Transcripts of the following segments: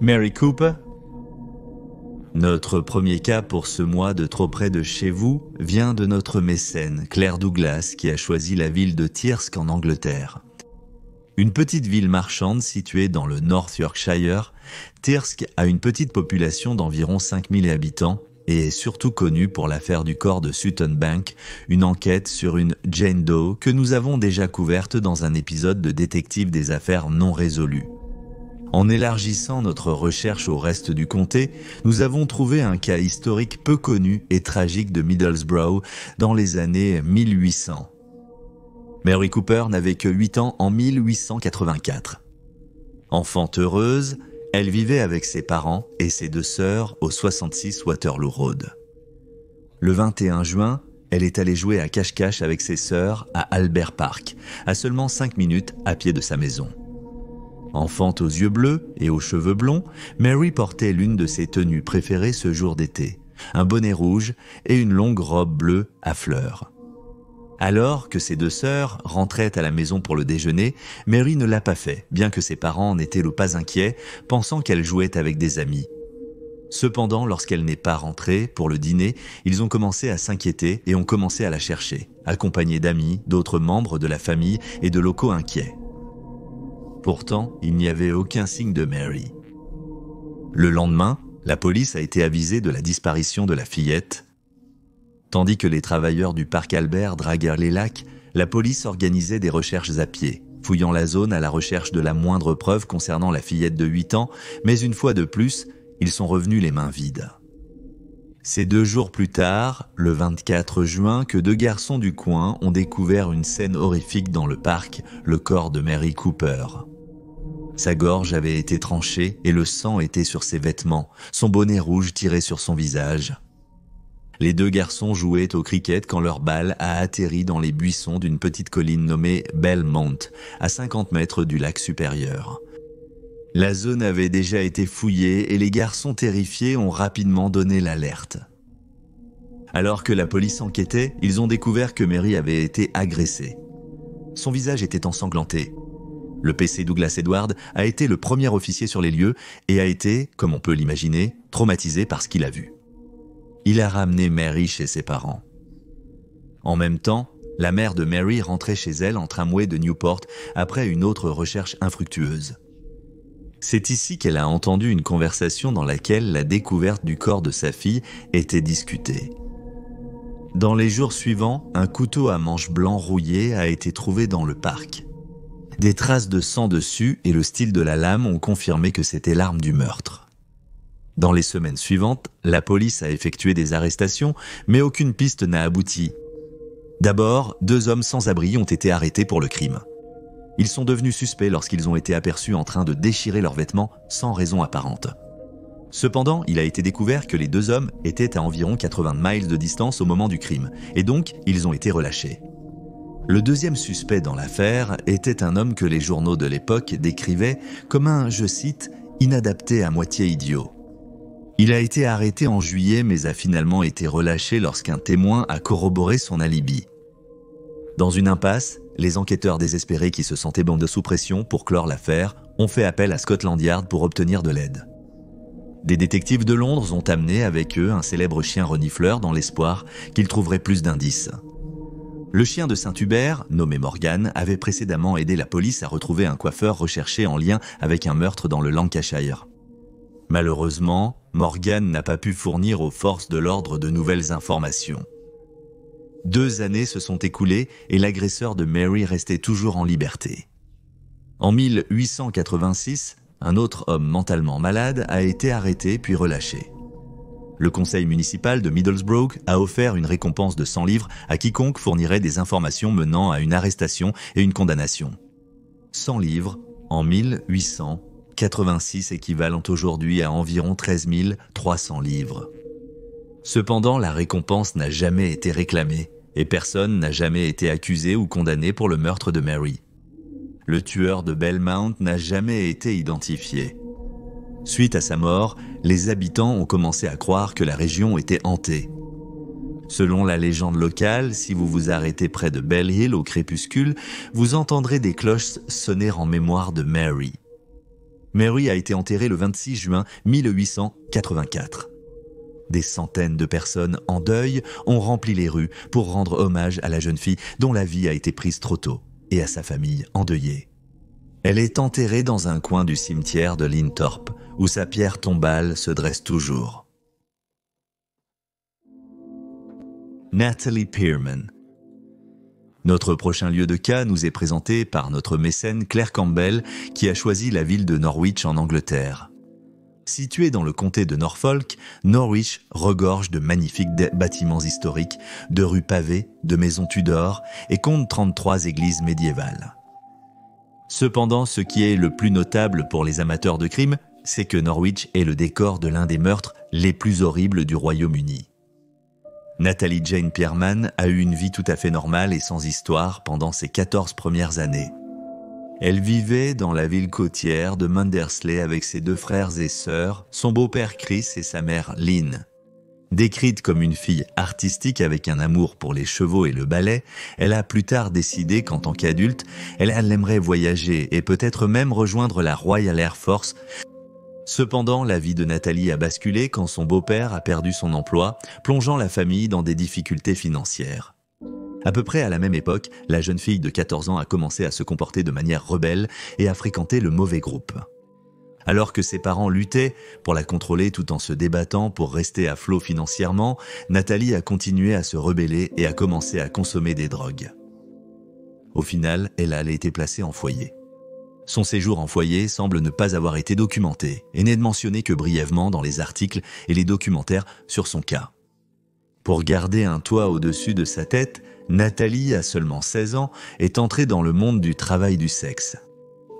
Mary Cooper. Notre premier cas pour ce mois de Trop près de chez vous vient de notre mécène, Claire Douglas, qui a choisi la ville de Thirsk en Angleterre. Une petite ville marchande située dans le North Yorkshire, Thirsk a une petite population d'environ 5000 habitants et est surtout connue pour l'affaire du corps de Sutton Bank, une enquête sur une Jane Doe que nous avons déjà couverte dans un épisode de Détective des affaires non résolues. En élargissant notre recherche au reste du comté, nous avons trouvé un cas historique peu connu et tragique de Middlesbrough dans les années 1800. Mary Cooper n'avait que 8 ans en 1884. Enfant heureuse, elle vivait avec ses parents et ses 2 sœurs au 66 Waterloo Road. Le 21 juin, elle est allée jouer à cache-cache avec ses sœurs à Albert Park, à seulement 5 minutes à pied de sa maison. Enfant aux yeux bleus et aux cheveux blonds, Mary portait l'une de ses tenues préférées ce jour d'été, un bonnet rouge et une longue robe bleue à fleurs. Alors que ses 2 sœurs rentraient à la maison pour le déjeuner, Mary ne l'a pas fait, bien que ses parents n'étaient pas inquiets, pensant qu'elle jouait avec des amis. Cependant, lorsqu'elle n'est pas rentrée pour le dîner, ils ont commencé à s'inquiéter et ont commencé à la chercher, accompagnés d'amis, d'autres membres de la famille et de locaux inquiets. Pourtant, il n'y avait aucun signe de Mary. Le lendemain, la police a été avisée de la disparition de la fillette. Tandis que les travailleurs du parc Albert draguèrent les lacs, la police organisait des recherches à pied, fouillant la zone à la recherche de la moindre preuve concernant la fillette de 8 ans, mais une fois de plus, ils sont revenus les mains vides. C'est 2 jours plus tard, le 24 juin, que 2 garçons du coin ont découvert une scène horrifique dans le parc, le corps de Mary Cooper. Sa gorge avait été tranchée et le sang était sur ses vêtements, son bonnet rouge tiré sur son visage. Les 2 garçons jouaient au cricket quand leur balle a atterri dans les buissons d'une petite colline nommée Belmont, à 50 mètres du lac supérieur. La zone avait déjà été fouillée et les garçons terrifiés ont rapidement donné l'alerte. Alors que la police enquêtait, ils ont découvert que Mary avait été agressée. Son visage était ensanglanté. Le PC Douglas Edward a été le premier officier sur les lieux et a été, comme on peut l'imaginer, traumatisé par ce qu'il a vu. Il a ramené Mary chez ses parents. En même temps, la mère de Mary rentrait chez elle en tramway de Newport après une autre recherche infructueuse. C'est ici qu'elle a entendu une conversation dans laquelle la découverte du corps de sa fille était discutée. Dans les jours suivants, un couteau à manche blanc rouillé a été trouvé dans le parc. Des traces de sang dessus et le style de la lame ont confirmé que c'était l'arme du meurtre. Dans les semaines suivantes, la police a effectué des arrestations, mais aucune piste n'a abouti. D'abord, 2 hommes sans abri ont été arrêtés pour le crime. Ils sont devenus suspects lorsqu'ils ont été aperçus en train de déchirer leurs vêtements sans raison apparente. Cependant, il a été découvert que les 2 hommes étaient à environ 80 miles de distance au moment du crime, et donc ils ont été relâchés. Le deuxième suspect dans l'affaire était un homme que les journaux de l'époque décrivaient comme un, je cite, « inadapté à moitié idiot ». Il a été arrêté en juillet mais a finalement été relâché lorsqu'un témoin a corroboré son alibi. Dans une impasse, les enquêteurs désespérés qui se sentaient bandés sous pression pour clore l'affaire ont fait appel à Scotland Yard pour obtenir de l'aide. Des détectives de Londres ont amené avec eux un célèbre chien renifleur dans l'espoir qu'ils trouveraient plus d'indices. Le chien de Saint-Hubert, nommé Morgan, avait précédemment aidé la police à retrouver un coiffeur recherché en lien avec un meurtre dans le Lancashire. Malheureusement, Morgan n'a pas pu fournir aux forces de l'ordre de nouvelles informations. 2 années se sont écoulées et l'agresseur de Mary restait toujours en liberté. En 1886, un autre homme mentalement malade a été arrêté puis relâché. Le conseil municipal de Middlesbrough a offert une récompense de 100 livres à quiconque fournirait des informations menant à une arrestation et une condamnation. 100 livres, en 1886, équivalent aujourd'hui à environ 13 300 livres. Cependant, la récompense n'a jamais été réclamée et personne n'a jamais été accusé ou condamné pour le meurtre de Mary. Le tueur de Belmont n'a jamais été identifié. Suite à sa mort, les habitants ont commencé à croire que la région était hantée. Selon la légende locale, si vous vous arrêtez près de Bell Hill au crépuscule, vous entendrez des cloches sonner en mémoire de Mary. Mary a été enterrée le 26 juin 1884. Des centaines de personnes en deuil ont rempli les rues pour rendre hommage à la jeune fille dont la vie a été prise trop tôt et à sa famille endeuillée. Elle est enterrée dans un coin du cimetière de Linthorpe, où sa pierre tombale se dresse toujours. Natalie Pearman. Notre prochain lieu de cas nous est présenté par notre mécène Claire Campbell, qui a choisi la ville de Norwich en Angleterre. Située dans le comté de Norfolk, Norwich regorge de magnifiques bâtiments historiques, de rues pavées, de maisons Tudor et compte 33 églises médiévales. Cependant, ce qui est le plus notable pour les amateurs de crime, c'est que Norwich est le décor de l'un des meurtres les plus horribles du Royaume-Uni. Natalie Jane Pearman a eu une vie tout à fait normale et sans histoire pendant ses 14 premières années. Elle vivait dans la ville côtière de Mandersley avec ses 2 frères et sœurs, son beau-père Chris et sa mère Lynn. Décrite comme une fille artistique avec un amour pour les chevaux et le ballet, elle a plus tard décidé qu'en tant qu'adulte, elle aimerait voyager et peut-être même rejoindre la Royal Air Force. Cependant, la vie de Nathalie a basculé quand son beau-père a perdu son emploi, plongeant la famille dans des difficultés financières. À peu près à la même époque, la jeune fille de 14 ans a commencé à se comporter de manière rebelle et à fréquenter le mauvais groupe. Alors que ses parents luttaient pour la contrôler tout en se débattant pour rester à flot financièrement, Nathalie a continué à se rebeller et a commencé à consommer des drogues. Au final, elle a été placée en foyer. Son séjour en foyer semble ne pas avoir été documenté et n'est mentionné que brièvement dans les articles et les documentaires sur son cas. Pour garder un toit au-dessus de sa tête, Nathalie, à seulement 16 ans, est entrée dans le monde du travail du sexe.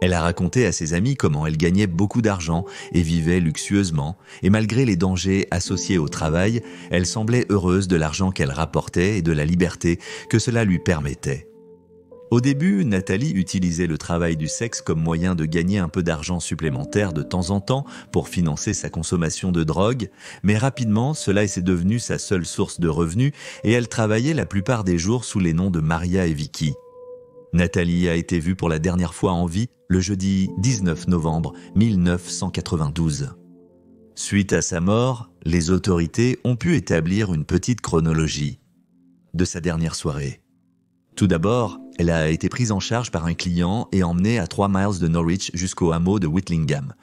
Elle a raconté à ses amis comment elle gagnait beaucoup d'argent et vivait luxueusement, et malgré les dangers associés au travail, elle semblait heureuse de l'argent qu'elle rapportait et de la liberté que cela lui permettait. Au début, Nathalie utilisait le travail du sexe comme moyen de gagner un peu d'argent supplémentaire de temps en temps pour financer sa consommation de drogue, mais rapidement, cela est devenu sa seule source de revenus et elle travaillait la plupart des jours sous les noms de Maria et Vicky. Nathalie a été vue pour la dernière fois en vie le jeudi 19 novembre 1992. Suite à sa mort, les autorités ont pu établir une petite chronologie de sa dernière soirée. Tout d'abord, elle a été prise en charge par un client et emmenée à 3 miles de Norwich jusqu'au hameau de Whitlingham.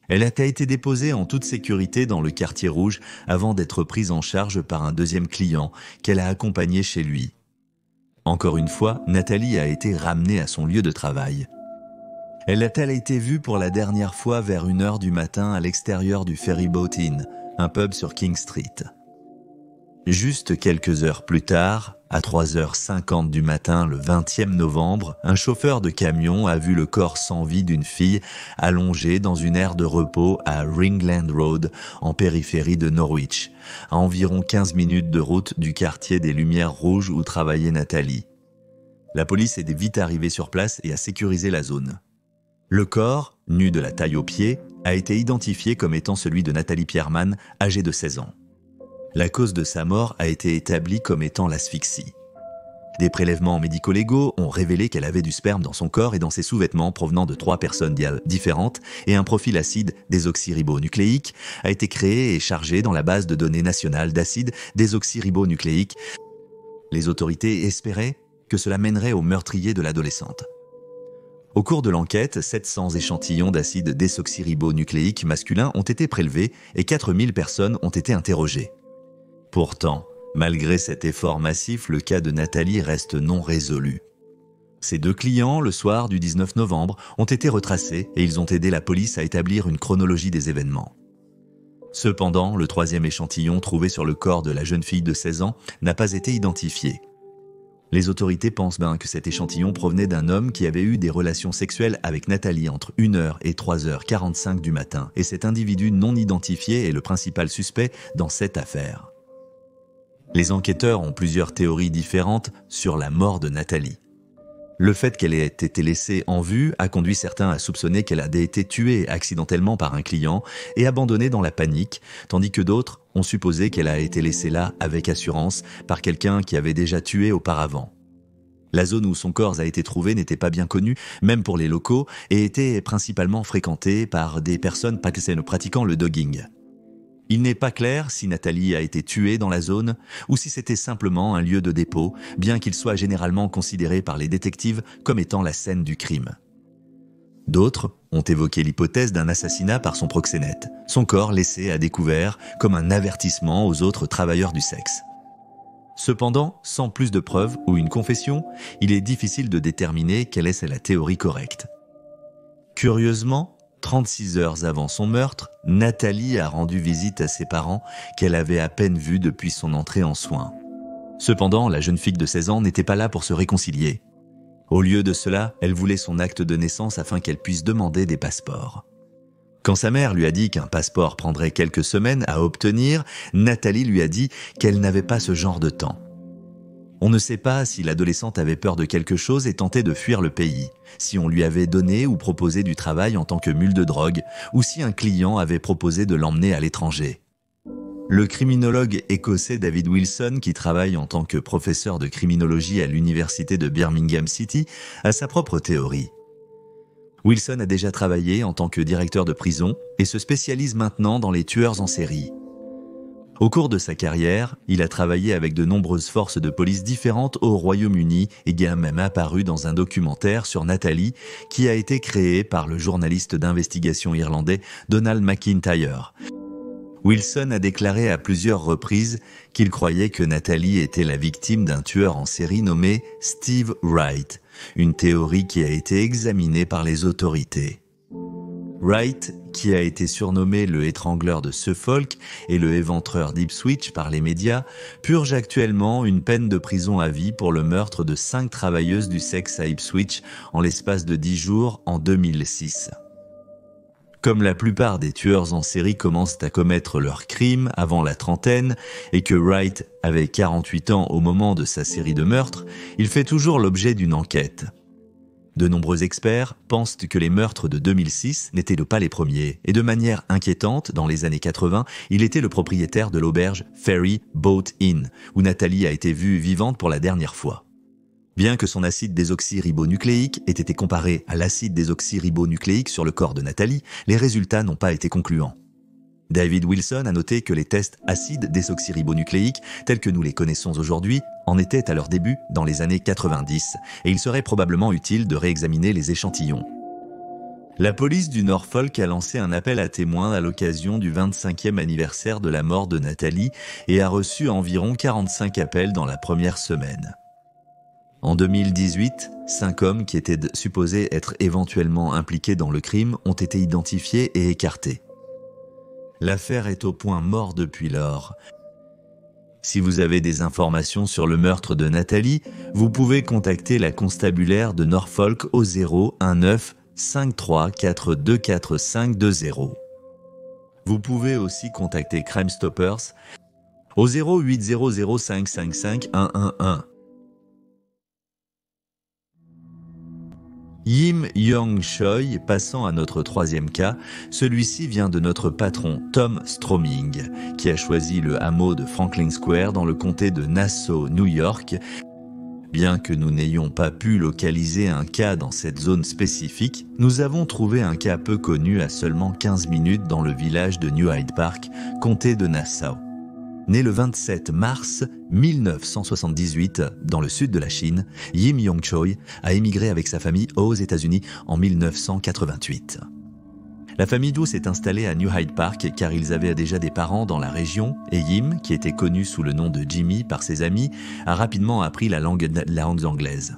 Elle a été déposée en toute sécurité dans le quartier rouge avant d'être prise en charge par un deuxième client qu'elle a accompagné chez lui. Encore une fois, Nathalie a été ramenée à son lieu de travail. Elle a-t-elle été vue pour la dernière fois vers 1h du matin à l'extérieur du Ferryboat Inn, un pub sur King Street. Juste quelques heures plus tard, à 3h50 du matin le 20e novembre, un chauffeur de camion a vu le corps sans vie d'une fille allongée dans une aire de repos à Ringland Road, en périphérie de Norwich, à environ 15 minutes de route du quartier des Lumières Rouges où travaillait Nathalie. La police est vite arrivée sur place et a sécurisé la zone. Le corps, nu de la taille aux pieds, a été identifié comme étant celui de Natalie Pearman, âgée de 16 ans. La cause de sa mort a été établie comme étant l'asphyxie. Des prélèvements médico-légaux ont révélé qu'elle avait du sperme dans son corps et dans ses sous-vêtements provenant de 3 personnes différentes et un profil acide désoxyribonucléique a été créé et chargé dans la base de données nationale d'acide désoxyribonucléique. Les autorités espéraient que cela mènerait au meurtrier de l'adolescente. Au cours de l'enquête, 700 échantillons d'acide désoxyribonucléique masculin ont été prélevés et 4000 personnes ont été interrogées. Pourtant, malgré cet effort massif, le cas de Nathalie reste non résolu. Ses 2 clients, le soir du 19 novembre, ont été retracés et ils ont aidé la police à établir une chronologie des événements. Cependant, le 3e échantillon trouvé sur le corps de la jeune fille de 16 ans n'a pas été identifié. Les autorités pensent bien que cet échantillon provenait d'un homme qui avait eu des relations sexuelles avec Nathalie entre 1h et 3h45 du matin, et cet individu non identifié est le principal suspect dans cette affaire. Les enquêteurs ont plusieurs théories différentes sur la mort de Nathalie. Le fait qu'elle ait été laissée en vue a conduit certains à soupçonner qu'elle a été tuée accidentellement par un client et abandonnée dans la panique, tandis que d'autres ont supposé qu'elle a été laissée là avec assurance par quelqu'un qui avait déjà tué auparavant. La zone où son corps a été trouvé n'était pas bien connue, même pour les locaux, et était principalement fréquentée par des personnes pratiquant le dogging. Il n'est pas clair si Nathalie a été tuée dans la zone ou si c'était simplement un lieu de dépôt, bien qu'il soit généralement considéré par les détectives comme étant la scène du crime. D'autres ont évoqué l'hypothèse d'un assassinat par son proxénète, son corps laissé à découvert comme un avertissement aux autres travailleurs du sexe. Cependant, sans plus de preuves ou une confession, il est difficile de déterminer quelle est la théorie correcte. Curieusement, 36 heures avant son meurtre, Nathalie a rendu visite à ses parents qu'elle avait à peine vus depuis son entrée en soins. Cependant, la jeune fille de 16 ans n'était pas là pour se réconcilier. Au lieu de cela, elle voulait son acte de naissance afin qu'elle puisse demander des passeports. Quand sa mère lui a dit qu'un passeport prendrait quelques semaines à obtenir, Nathalie lui a dit qu'elle n'avait pas ce genre de temps. On ne sait pas si l'adolescente avait peur de quelque chose et tentait de fuir le pays, si on lui avait donné ou proposé du travail en tant que mule de drogue, ou si un client avait proposé de l'emmener à l'étranger. Le criminologue écossais David Wilson, qui travaille en tant que professeur de criminologie à l'université de Birmingham City, a sa propre théorie. Wilson a déjà travaillé en tant que directeur de prison et se spécialise maintenant dans les tueurs en série. Au cours de sa carrière, il a travaillé avec de nombreuses forces de police différentes au Royaume-Uni et a même apparu dans un documentaire sur Nathalie qui a été créé par le journaliste d'investigation irlandais Donald McIntyre. Wilson a déclaré à plusieurs reprises qu'il croyait que Nathalie était la victime d'un tueur en série nommé Steve Wright, une théorie qui a été examinée par les autorités. Wright, qui a été surnommé le étrangleur de Suffolk et le éventreur d'Ipswich par les médias, purge actuellement une peine de prison à vie pour le meurtre de 5 travailleuses du sexe à Ipswich en l'espace de 10 jours en 2006. Comme la plupart des tueurs en série commencent à commettre leurs crimes avant la trentaine et que Wright avait 48 ans au moment de sa série de meurtres, il fait toujours l'objet d'une enquête. De nombreux experts pensent que les meurtres de 2006 n'étaient pas les premiers, et de manière inquiétante, dans les années 80, il était le propriétaire de l'auberge Ferry Boat Inn, où Nathalie a été vue vivante pour la dernière fois. Bien que son acide désoxyribonucléique ait été comparé à l'acide désoxyribonucléique sur le corps de Nathalie, les résultats n'ont pas été concluants. David Wilson a noté que les tests acides désoxyribonucléiques, tels que nous les connaissons aujourd'hui, en étaient à leur début dans les années 90, et il serait probablement utile de réexaminer les échantillons. La police du Norfolk a lancé un appel à témoins à l'occasion du 25e anniversaire de la mort de Nathalie et a reçu environ 45 appels dans la première semaine. En 2018, 5 hommes qui étaient supposés être éventuellement impliqués dans le crime ont été identifiés et écartés. L'affaire est au point mort depuis lors. Si vous avez des informations sur le meurtre de Nathalie, vous pouvez contacter la constabulaire de Norfolk au 019 53 42 4520. Vous pouvez aussi contacter Crime Stoppers au 0800 555 111. Yim Yong Choi, passant à notre troisième cas, celui-ci vient de notre patron Tom Stroming, qui a choisi le hameau de Franklin Square dans le comté de Nassau, New York. Bien que nous n'ayons pas pu localiser un cas dans cette zone spécifique, nous avons trouvé un cas peu connu à seulement 15 minutes dans le village de New Hyde Park, comté de Nassau. Né le 27 mars 1978 dans le sud de la Chine, Yim Yong Choi a émigré avec sa famille aux États-Unis en 1988. La famille d'Ou s'est installée à New Hyde Park car ils avaient déjà des parents dans la région et Yim, qui était connu sous le nom de Jimmy par ses amis, a rapidement appris la langue anglaise.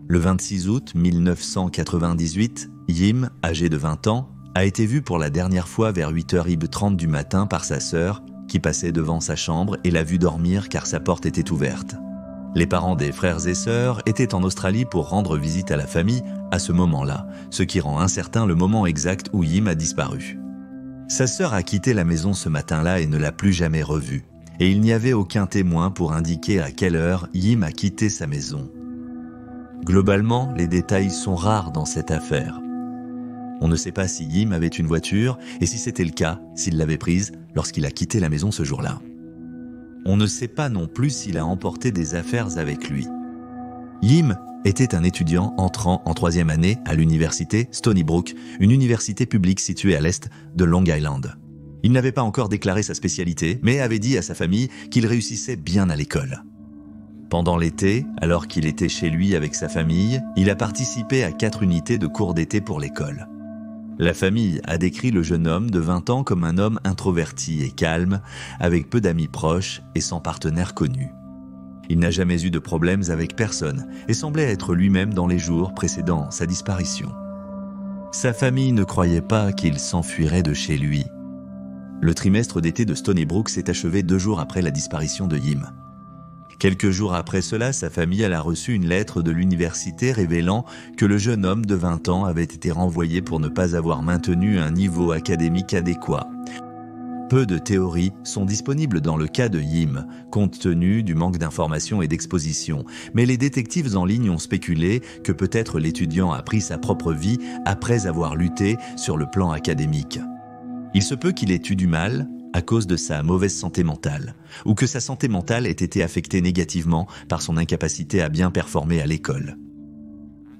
Le 26 août 1998, Yim, âgé de 20 ans, a été vu pour la dernière fois vers 8h30 du matin par sa sœur, qui passait devant sa chambre et l'a vu dormir car sa porte était ouverte. Les parents des frères et sœurs étaient en Australie pour rendre visite à la famille à ce moment-là, ce qui rend incertain le moment exact où Yim a disparu. Sa sœur a quitté la maison ce matin-là et ne l'a plus jamais revue, et il n'y avait aucun témoin pour indiquer à quelle heure Yim a quitté sa maison. Globalement, les détails sont rares dans cette affaire. On ne sait pas si Yim avait une voiture et si c'était le cas, s'il l'avait prise lorsqu'il a quitté la maison ce jour-là. On ne sait pas non plus s'il a emporté des affaires avec lui. Yim était un étudiant entrant en 3e année à l'université Stony Brook, une université publique située à l'est de Long Island. Il n'avait pas encore déclaré sa spécialité, mais avait dit à sa famille qu'il réussissait bien à l'école. Pendant l'été, alors qu'il était chez lui avec sa famille, il a participé à 4 unités de cours d'été pour l'école. La famille a décrit le jeune homme de 20 ans comme un homme introverti et calme, avec peu d'amis proches et sans partenaire connu. Il n'a jamais eu de problèmes avec personne et semblait être lui-même dans les jours précédant sa disparition. Sa famille ne croyait pas qu'il s'enfuirait de chez lui. Le trimestre d'été de Stony Brook s'est achevé 2 jours après la disparition de Yim. Quelques jours après cela, sa famille a reçu une lettre de l'université révélant que le jeune homme de 20 ans avait été renvoyé pour ne pas avoir maintenu un niveau académique adéquat. Peu de théories sont disponibles dans le cas de Yim, compte tenu du manque d'informations et d'exposition, mais les détectives en ligne ont spéculé que peut-être l'étudiant a pris sa propre vie après avoir lutté sur le plan académique. Il se peut qu'il ait eu du mal à cause de sa mauvaise santé mentale, ou que sa santé mentale ait été affectée négativement par son incapacité à bien performer à l'école.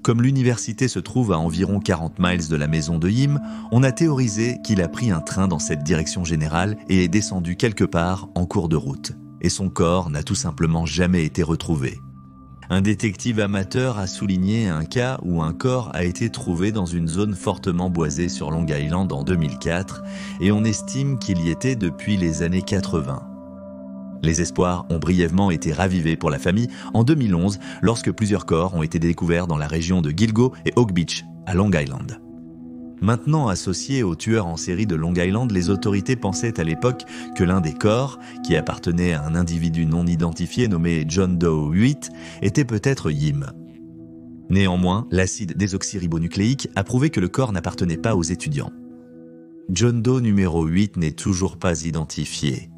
Comme l'université se trouve à environ 40 miles de la maison de Yim, on a théorisé qu'il a pris un train dans cette direction générale et est descendu quelque part en cours de route, et son corps n'a tout simplement jamais été retrouvé. Un détective amateur a souligné un cas où un corps a été trouvé dans une zone fortement boisée sur Long Island en 2004 et on estime qu'il y était depuis les années 80. Les espoirs ont brièvement été ravivés pour la famille en 2011 lorsque plusieurs corps ont été découverts dans la région de Gilgo et Oak Beach, à Long Island. Maintenant associé au tueur en série de Long Island, les autorités pensaient à l'époque que l'un des corps, qui appartenait à un individu non identifié nommé John Doe 8, était peut-être Yim. Néanmoins, l'acide désoxyribonucléique a prouvé que le corps n'appartenait pas aux étudiants. John Doe numéro 8 n'est toujours pas identifié.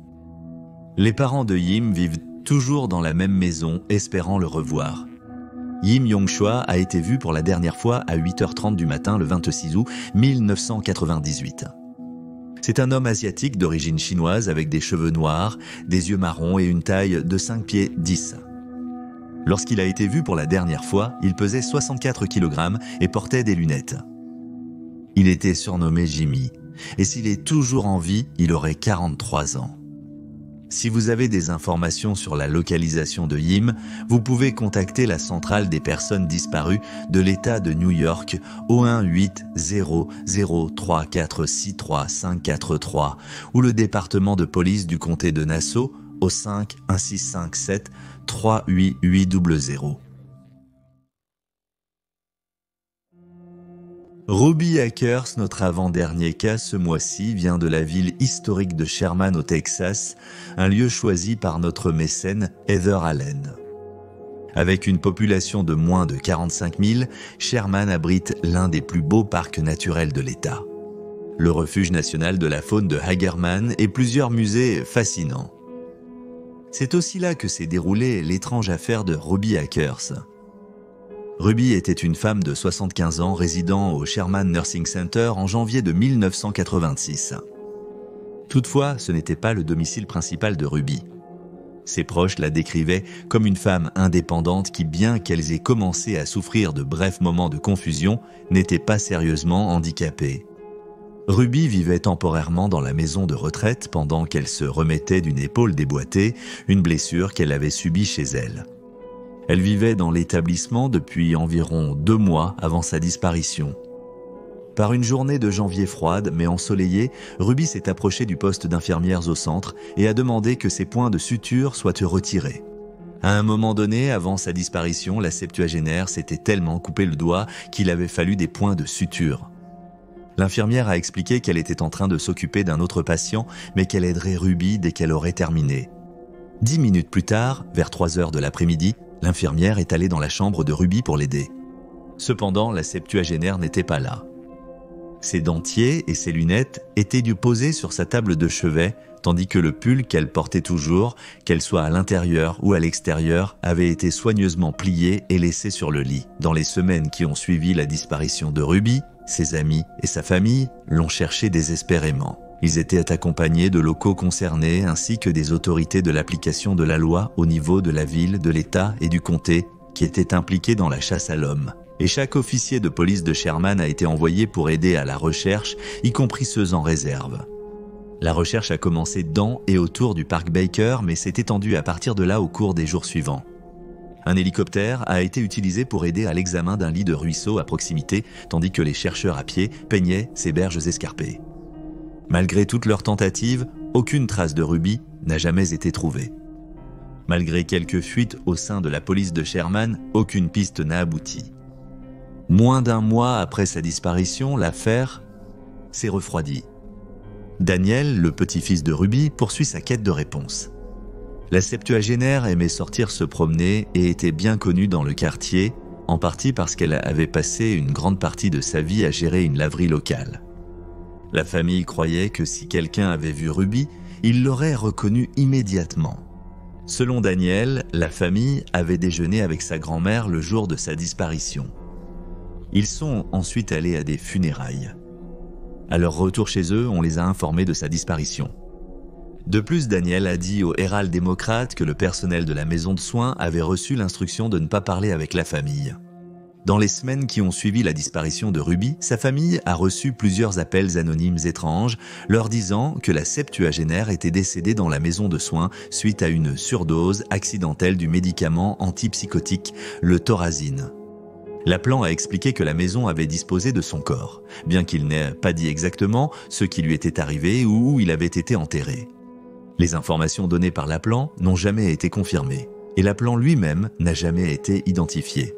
Les parents de Yim vivent toujours dans la même maison, espérant le revoir. Yim Yong-choi a été vu pour la dernière fois à 8h30 du matin le 26 août 1998. C'est un homme asiatique d'origine chinoise avec des cheveux noirs, des yeux marrons et une taille de 5 pieds 10. Lorsqu'il a été vu pour la dernière fois, il pesait 64 kg et portait des lunettes. Il était surnommé Jimmy, et s'il est toujours en vie, il aurait 43 ans. Si vous avez des informations sur la localisation de Yim, vous pouvez contacter la centrale des personnes disparues de l'État de New York au 1-800-3463543 ou le département de police du comté de Nassau au 5-1657-38800. Ruby Akers, notre avant-dernier cas ce mois-ci, vient de la ville historique de Sherman au Texas, un lieu choisi par notre mécène Heather Allen. Avec une population de moins de 45 000, Sherman abrite l'un des plus beaux parcs naturels de l'État. Le refuge national de la faune de Hagerman et plusieurs musées fascinants. C'est aussi là que s'est déroulée l'étrange affaire de Ruby Akers. Ruby était une femme de 75 ans résidant au Sherman Nursing Center en janvier de 1986. Toutefois, ce n'était pas le domicile principal de Ruby. Ses proches la décrivaient comme une femme indépendante qui, bien qu'elles aient commencé à souffrir de brefs moments de confusion, n'était pas sérieusement handicapée. Ruby vivait temporairement dans la maison de retraite pendant qu'elle se remettait d'une épaule déboîtée, une blessure qu'elle avait subie chez elle. Elle vivait dans l'établissement depuis environ 2 mois avant sa disparition. Par une journée de janvier froide mais ensoleillée, Ruby s'est approchée du poste d'infirmière au centre et a demandé que ses points de suture soient retirés. À un moment donné, avant sa disparition, la septuagénaire s'était tellement coupé le doigt qu'il avait fallu des points de suture. L'infirmière a expliqué qu'elle était en train de s'occuper d'un autre patient, mais qu'elle aiderait Ruby dès qu'elle aurait terminé. 10 minutes plus tard, vers 3h de l'après-midi, l'infirmière est allée dans la chambre de Ruby pour l'aider. Cependant, la septuagénaire n'était pas là. Ses dentiers et ses lunettes étaient posés sur sa table de chevet, tandis que le pull qu'elle portait toujours, qu'elle soit à l'intérieur ou à l'extérieur, avait été soigneusement plié et laissé sur le lit. Dans les semaines qui ont suivi la disparition de Ruby, ses amis et sa famille l'ont cherchée désespérément. Ils étaient accompagnés de locaux concernés ainsi que des autorités de l'application de la loi au niveau de la ville, de l'État et du comté qui était impliqué dans la chasse à l'homme. Et chaque officier de police de Sherman a été envoyé pour aider à la recherche, y compris ceux en réserve. La recherche a commencé dans et autour du parc Baker, mais s'est étendue à partir de là au cours des jours suivants. Un hélicoptère a été utilisé pour aider à l'examen d'un lit de ruisseau à proximité, tandis que les chercheurs à pied peignaient ces berges escarpées. Malgré toutes leurs tentatives, aucune trace de Ruby n'a jamais été trouvée. Malgré quelques fuites au sein de la police de Sherman, aucune piste n'a abouti. Moins d'un mois après sa disparition, l'affaire s'est refroidie. Daniel, le petit-fils de Ruby, poursuit sa quête de réponse. La septuagénaire aimait sortir se promener et était bien connue dans le quartier, en partie parce qu'elle avait passé une grande partie de sa vie à gérer une laverie locale. La famille croyait que si quelqu'un avait vu Ruby, il l'aurait reconnue immédiatement. Selon Daniel, la famille avait déjeuné avec sa grand-mère le jour de sa disparition. Ils sont ensuite allés à des funérailles. À leur retour chez eux, on les a informés de sa disparition. De plus, Daniel a dit au Herald-Démocrate que le personnel de la maison de soins avait reçu l'instruction de ne pas parler avec la famille. Dans les semaines qui ont suivi la disparition de Ruby, sa famille a reçu plusieurs appels anonymes étranges, leur disant que la septuagénaire était décédée dans la maison de soins suite à une surdose accidentelle du médicament antipsychotique, le Thorazine. L'appelant a expliqué que la maison avait disposé de son corps, bien qu'il n'ait pas dit exactement ce qui lui était arrivé ou où il avait été enterré. Les informations données par l'appelant n'ont jamais été confirmées, et l'appelant lui-même n'a jamais été identifié.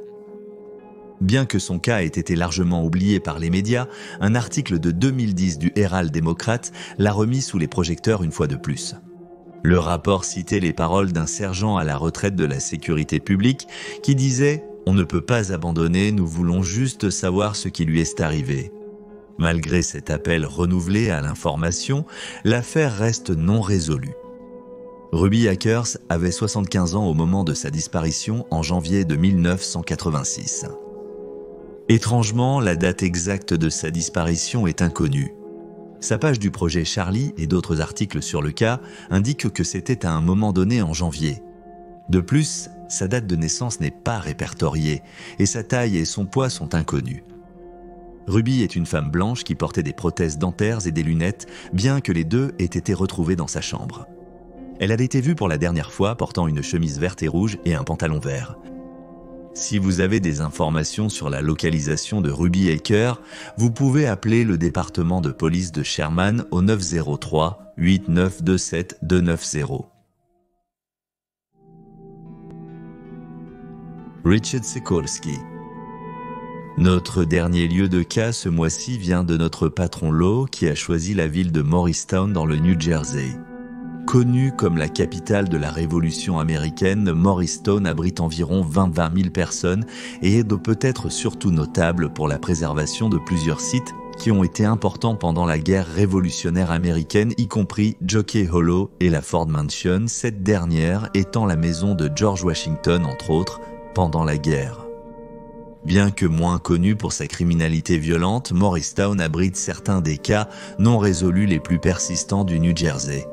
Bien que son cas ait été largement oublié par les médias, un article de 2010 du Herald-Démocrate l'a remis sous les projecteurs une fois de plus. Le rapport citait les paroles d'un sergent à la retraite de la sécurité publique qui disait « On ne peut pas abandonner, nous voulons juste savoir ce qui lui est arrivé ». Malgré cet appel renouvelé à l'information, l'affaire reste non résolue. Ruby Akers avait 75 ans au moment de sa disparition en janvier de 1986. Étrangement, la date exacte de sa disparition est inconnue. Sa page du projet Charlie et d'autres articles sur le cas indiquent que c'était à un moment donné en janvier. De plus, sa date de naissance n'est pas répertoriée et sa taille et son poids sont inconnus. Ruby est une femme blanche qui portait des prothèses dentaires et des lunettes, bien que les deux aient été retrouvés dans sa chambre. Elle avait été vue pour la dernière fois portant une chemise verte et rouge et un pantalon vert. Si vous avez des informations sur la localisation de Ruby Aker, vous pouvez appeler le département de police de Sherman au 903 8927 290. Richard Sikorski. Notre dernier lieu de cas ce mois-ci vient de notre patron Lowe qui a choisi la ville de Morristown dans le New Jersey. Connue comme la capitale de la Révolution américaine, Morristown abrite environ 20 000 personnes et est peut-être surtout notable pour la préservation de plusieurs sites qui ont été importants pendant la guerre révolutionnaire américaine, y compris Jockey Hollow et la Ford Mansion, cette dernière étant la maison de George Washington, entre autres, pendant la guerre. Bien que moins connu pour sa criminalité violente, Morristown abrite certains des cas non résolus les plus persistants du New Jersey.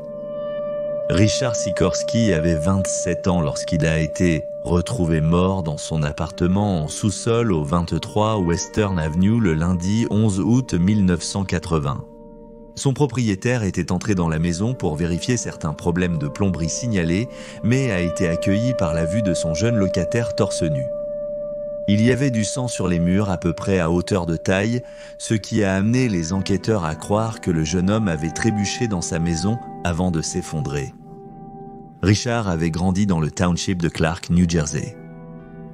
Richard Sikorski avait 27 ans lorsqu'il a été retrouvé mort dans son appartement en sous-sol au 23 Western Avenue le lundi 11 août 1980. Son propriétaire était entré dans la maison pour vérifier certains problèmes de plomberie signalés, mais a été accueilli par la vue de son jeune locataire torse nu. Il y avait du sang sur les murs à peu près à hauteur de taille, ce qui a amené les enquêteurs à croire que le jeune homme avait trébuché dans sa maison avant de s'effondrer. Richard avait grandi dans le township de Clark, New Jersey.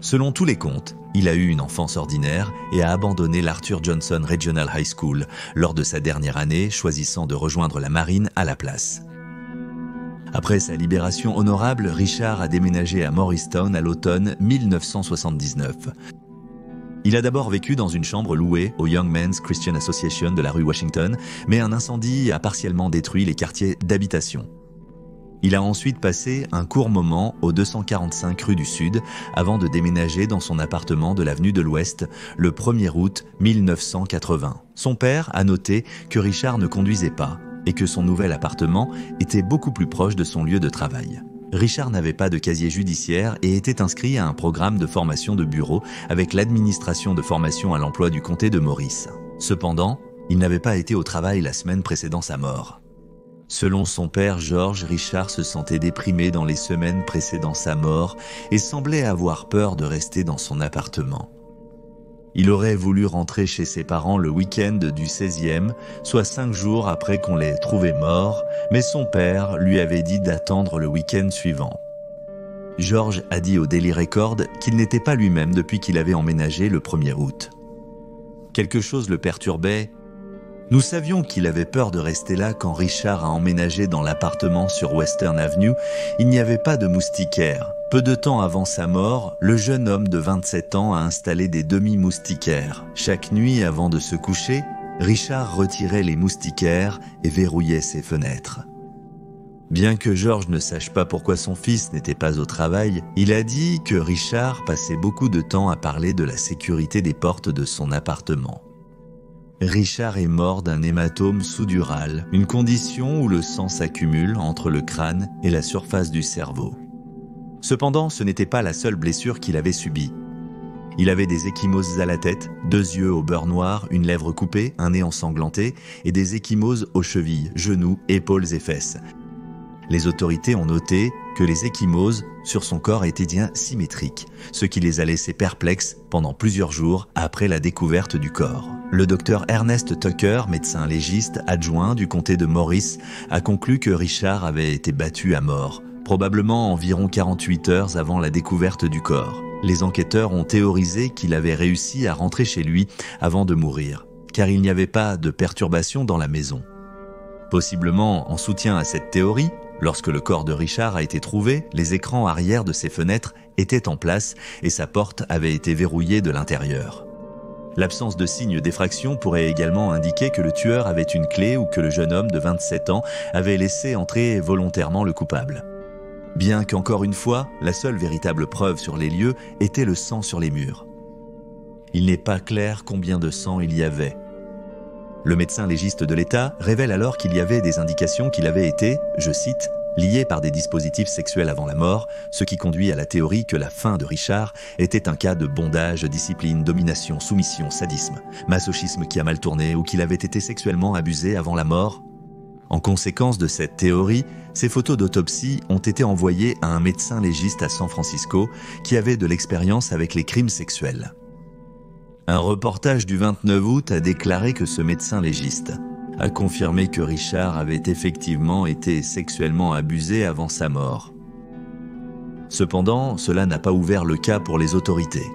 Selon tous les comptes, il a eu une enfance ordinaire et a abandonné l'Arthur Johnson Regional High School lors de sa dernière année, choisissant de rejoindre la marine à la place. Après sa libération honorable, Richard a déménagé à Morristown à l'automne 1979. Il a d'abord vécu dans une chambre louée au Young Men's Christian Association de la rue Washington, mais un incendie a partiellement détruit les quartiers d'habitation. Il a ensuite passé un court moment au 245 rue du Sud avant de déménager dans son appartement de l'avenue de l'Ouest le 1er août 1980. Son père a noté que Richard ne conduisait pas et que son nouvel appartement était beaucoup plus proche de son lieu de travail. Richard n'avait pas de casier judiciaire et était inscrit à un programme de formation de bureau avec l'administration de formation à l'emploi du comté de Morris. Cependant, il n'avait pas été au travail la semaine précédant sa mort. Selon son père George, Richard se sentait déprimé dans les semaines précédant sa mort et semblait avoir peur de rester dans son appartement. Il aurait voulu rentrer chez ses parents le week-end du 16e, soit 5 jours après qu'on l'ait trouvé mort, mais son père lui avait dit d'attendre le week-end suivant. George a dit au Daily Record qu'il n'était pas lui-même depuis qu'il avait emménagé le 1er août. Quelque chose le perturbait. Nous savions qu'il avait peur de rester là quand Richard a emménagé dans l'appartement sur Western Avenue. Il n'y avait pas de moustiquaires. Peu de temps avant sa mort, le jeune homme de 27 ans a installé des demi-moustiquaires. Chaque nuit avant de se coucher, Richard retirait les moustiquaires et verrouillait ses fenêtres. Bien que George ne sache pas pourquoi son fils n'était pas au travail, il a dit que Richard passait beaucoup de temps à parler de la sécurité des portes de son appartement. Richard est mort d'un hématome sous-dural, une condition où le sang s'accumule entre le crâne et la surface du cerveau. Cependant, ce n'était pas la seule blessure qu'il avait subie. Il avait des ecchymoses à la tête, 2 yeux au beurre noir, une lèvre coupée, un nez ensanglanté et des ecchymoses aux chevilles, genoux, épaules et fesses. Les autorités ont noté que les ecchymoses sur son corps étaient bien symétriques, ce qui les a laissés perplexes pendant plusieurs jours après la découverte du corps. Le docteur Ernest Tucker, médecin légiste adjoint du comté de Morris, a conclu que Richard avait été battu à mort, probablement environ 48 heures avant la découverte du corps. Les enquêteurs ont théorisé qu'il avait réussi à rentrer chez lui avant de mourir, car il n'y avait pas de perturbation dans la maison. Possiblement en soutien à cette théorie, lorsque le corps de Richard a été trouvé, les écrans arrière de ses fenêtres étaient en place et sa porte avait été verrouillée de l'intérieur. L'absence de signes d'effraction pourrait également indiquer que le tueur avait une clé ou que le jeune homme de 27 ans avait laissé entrer volontairement le coupable. Bien qu'encore une fois, la seule véritable preuve sur les lieux était le sang sur les murs. Il n'est pas clair combien de sang il y avait. Le médecin légiste de l'État révèle alors qu'il y avait des indications qu'il avait été, je cite, « lié par des dispositifs sexuels avant la mort, ce qui conduit à la théorie que la fin de Richard était un cas de bondage, discipline, domination, soumission, sadisme, masochisme qui a mal tourné ou qu'il avait été sexuellement abusé avant la mort. » En conséquence de cette théorie, ces photos d'autopsie ont été envoyées à un médecin légiste à San Francisco qui avait de l'expérience avec les crimes sexuels. Un reportage du 29 août a déclaré que ce médecin légiste a confirmé que Richard avait effectivement été sexuellement abusé avant sa mort. Cependant, cela n'a pas ouvert le cas pour les autorités.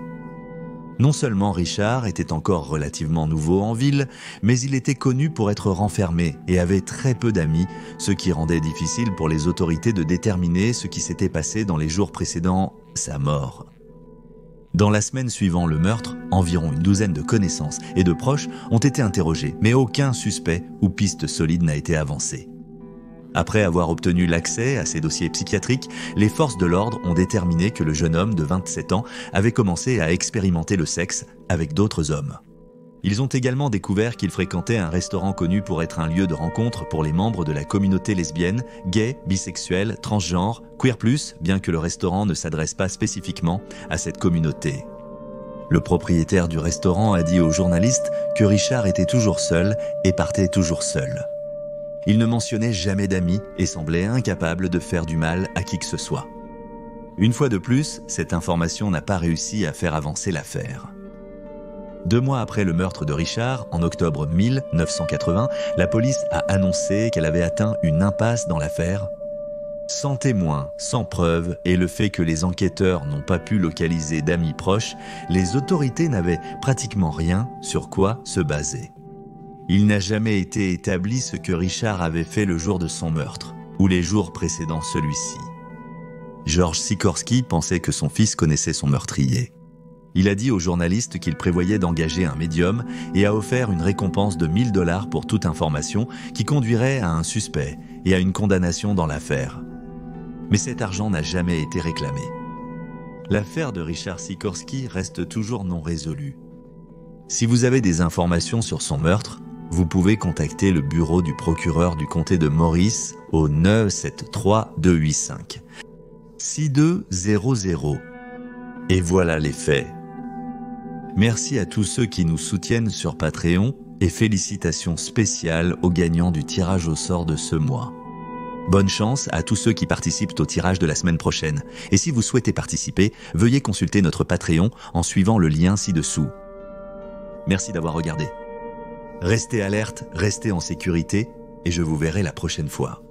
Non seulement Richard était encore relativement nouveau en ville, mais il était connu pour être renfermé et avait très peu d'amis, ce qui rendait difficile pour les autorités de déterminer ce qui s'était passé dans les jours précédant sa mort. Dans la semaine suivant le meurtre, environ une douzaine de connaissances et de proches ont été interrogés, mais aucun suspect ou piste solide n'a été avancé. Après avoir obtenu l'accès à ces dossiers psychiatriques, les forces de l'ordre ont déterminé que le jeune homme de 27 ans avait commencé à expérimenter le sexe avec d'autres hommes. Ils ont également découvert qu'il fréquentait un restaurant connu pour être un lieu de rencontre pour les membres de la communauté lesbienne, gay, bisexuelle, transgenre, queer+, bien que le restaurant ne s'adresse pas spécifiquement à cette communauté. Le propriétaire du restaurant a dit aux journalistes que Richard était toujours seul et partait toujours seul. Il ne mentionnait jamais d'amis et semblait incapable de faire du mal à qui que ce soit. Une fois de plus, cette information n'a pas réussi à faire avancer l'affaire. 2 mois après le meurtre de Richard, en octobre 1980, la police a annoncé qu'elle avait atteint une impasse dans l'affaire. Sans témoins, sans preuves et le fait que les enquêteurs n'ont pas pu localiser d'amis proches, les autorités n'avaient pratiquement rien sur quoi se baser. Il n'a jamais été établi ce que Richard avait fait le jour de son meurtre, ou les jours précédant celui-ci. George Sikorski pensait que son fils connaissait son meurtrier. Il a dit aux journalistes qu'il prévoyait d'engager un médium et a offert une récompense de $1000 pour toute information qui conduirait à un suspect et à une condamnation dans l'affaire. Mais cet argent n'a jamais été réclamé. L'affaire de Richard Sikorski reste toujours non résolue. Si vous avez des informations sur son meurtre, vous pouvez contacter le bureau du procureur du comté de Morris au 973-285. 6200. Et voilà les faits. Merci à tous ceux qui nous soutiennent sur Patreon et félicitations spéciales aux gagnants du tirage au sort de ce mois. Bonne chance à tous ceux qui participent au tirage de la semaine prochaine. Et si vous souhaitez participer, veuillez consulter notre Patreon en suivant le lien ci-dessous. Merci d'avoir regardé. Restez alerte, restez en sécurité et je vous verrai la prochaine fois.